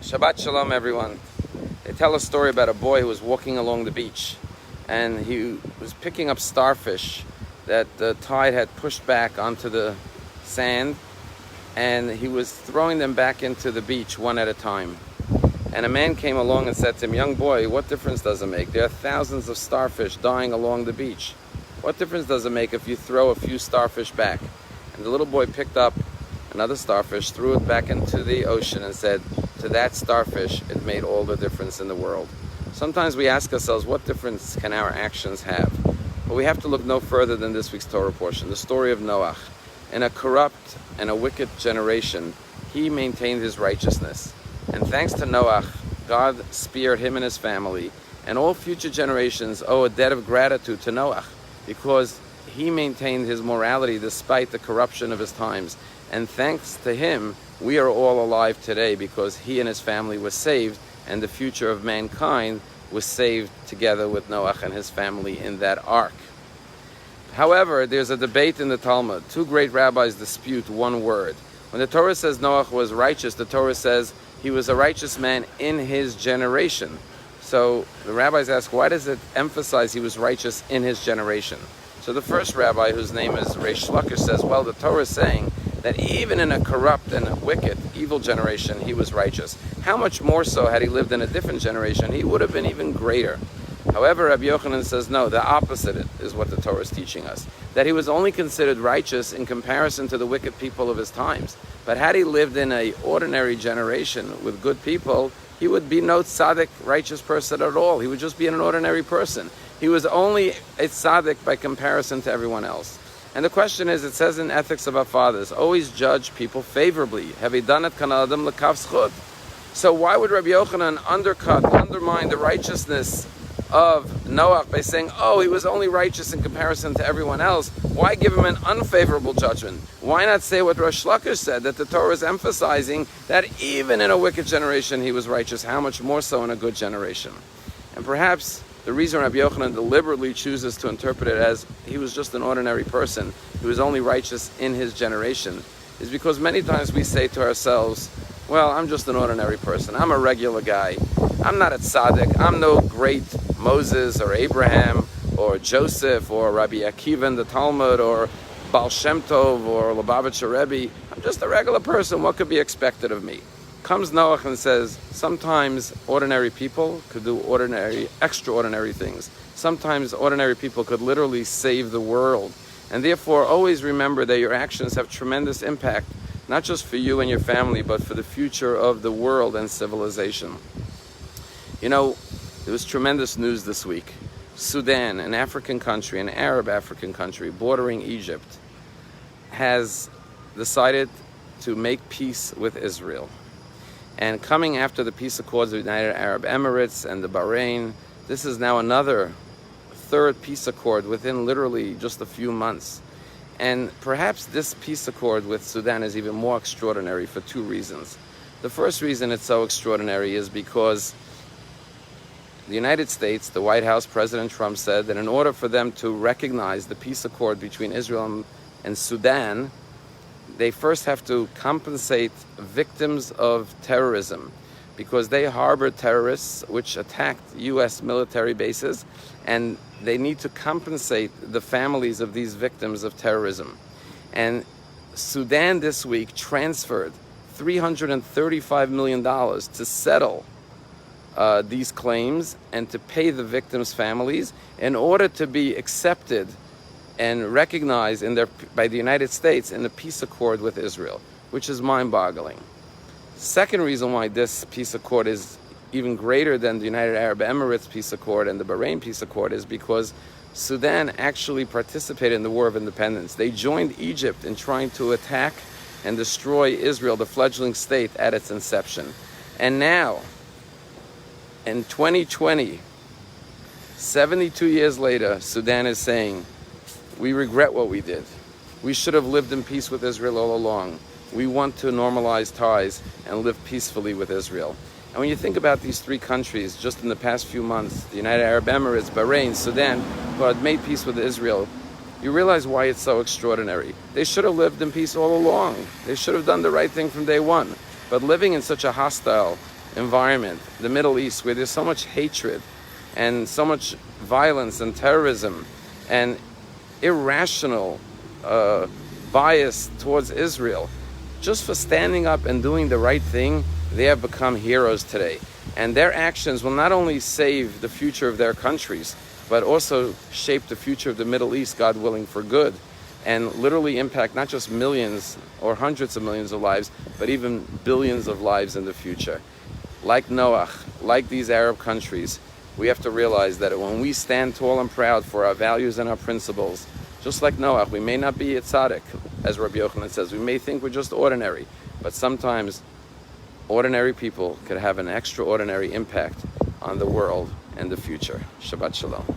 Shabbat Shalom, everyone. They tell a story about a boy who was walking along the beach, and he was picking up starfish that the tide had pushed back onto the sand, and he was throwing them back into the beach one at a time. And a man came along and said to him, "Young boy, what difference does it make? There are thousands of starfish dying along the beach. What difference does it make if you throw a few starfish back?" And the little boy picked up another starfish, threw it back into the ocean, and said, "To that starfish, it made all the difference in the world." Sometimes we ask ourselves, what difference can our actions have? But we have to look no further than this week's Torah portion, the story of Noach. In a corrupt and a wicked generation, he maintained his righteousness. And thanks to Noach, God spared him and his family, and all future generations owe a debt of gratitude to Noach, because he maintained his morality despite the corruption of his times. And thanks to him, we are all alive today, because he and his family were saved, and the future of mankind was saved together with Noach and his family in that ark. However, there's a debate in the Talmud. Two great rabbis dispute one word. When the Torah says Noach was righteous, the Torah says he was a righteous man in his generation. So the rabbis ask, why does it emphasize he was righteous in his generation? So the first rabbi, whose name is Reish Lakish, says, well, the Torah is saying that even in a corrupt and a wicked, evil generation, he was righteous. How much more so had he lived in a different generation? He would have been even greater. However, Rabbi Yochanan says, no, the opposite is what the Torah is teaching us. That he was only considered righteous in comparison to the wicked people of his times. But had he lived in an ordinary generation with good people, he would be no tzaddik, righteous person at all. He would just be an ordinary person. He was only a tzaddik by comparison to everyone else. And the question is, it says in Ethics of Our Fathers, always judge people favorably. Have you done it kanadam l'kav zchut? So why would Rabbi Yochanan undermine the righteousness of Noach by saying, oh, he was only righteous in comparison to everyone else? Why give him an unfavorable judgment? Why not say what Reish Lakish said, that the Torah is emphasizing that even in a wicked generation he was righteous, how much more so in a good generation? And perhaps the reason Rabbi Yochanan deliberately chooses to interpret it as he was just an ordinary person, he was only righteous in his generation, is because many times we say to ourselves, well, I'm just an ordinary person, I'm a regular guy, I'm not a tzaddik, I'm no great Moses or Abraham or Joseph or Rabbi Akiva in the Talmud or Baal Shem Tov or Lubavitcher Rebbe, I'm just a regular person, what could be expected of me? Comes Noach and says, sometimes ordinary people could do extraordinary things. Sometimes ordinary people could literally save the world. And therefore, always remember that your actions have tremendous impact, not just for you and your family, but for the future of the world and civilization. You know, there was tremendous news this week. Sudan, an African country, an Arab African country bordering Egypt, has decided to make peace with Israel. And coming after the peace accords of the United Arab Emirates and the Bahrain, this is now another third peace accord within literally just a few months. And perhaps this peace accord with Sudan is even more extraordinary for two reasons. The first reason it's so extraordinary is because the United States, the White House, President Trump said that in order for them to recognize the peace accord between Israel and Sudan, they first have to compensate victims of terrorism, because they harbored terrorists which attacked U.S. military bases, and they need to compensate the families of these victims of terrorism. And Sudan this week transferred $335 million to settle these claims and to pay the victims' families in order to be accepted and recognized by the United States in the peace accord with Israel, which is mind-boggling. Second reason why this peace accord is even greater than the United Arab Emirates peace accord and the Bahrain peace accord is because Sudan actually participated in the War of Independence. They joined Egypt in trying to attack and destroy Israel, the fledgling state, at its inception. And now, in 2020, 72 years later, Sudan is saying, we regret what we did. We should have lived in peace with Israel all along. We want to normalize ties and live peacefully with Israel. And when you think about these three countries, just in the past few months, the United Arab Emirates, Bahrain, Sudan, who had made peace with Israel, you realize why it's so extraordinary. They should have lived in peace all along. They should have done the right thing from day one. But living in such a hostile environment, the Middle East, where there's so much hatred and so much violence and terrorism and irrational bias towards Israel, just for standing up and doing the right thing, they have become heroes today. And their actions will not only save the future of their countries, but also shape the future of the Middle East, God willing, for good, and literally impact not just millions or hundreds of millions of lives, but even billions of lives in the future. Like Noach, like these Arab countries, we have to realize that when we stand tall and proud for our values and our principles, just like Noach, we may not be a tzaddik, as Rabbi Yochanan says. We may think we're just ordinary, but sometimes ordinary people could have an extraordinary impact on the world and the future. Shabbat Shalom.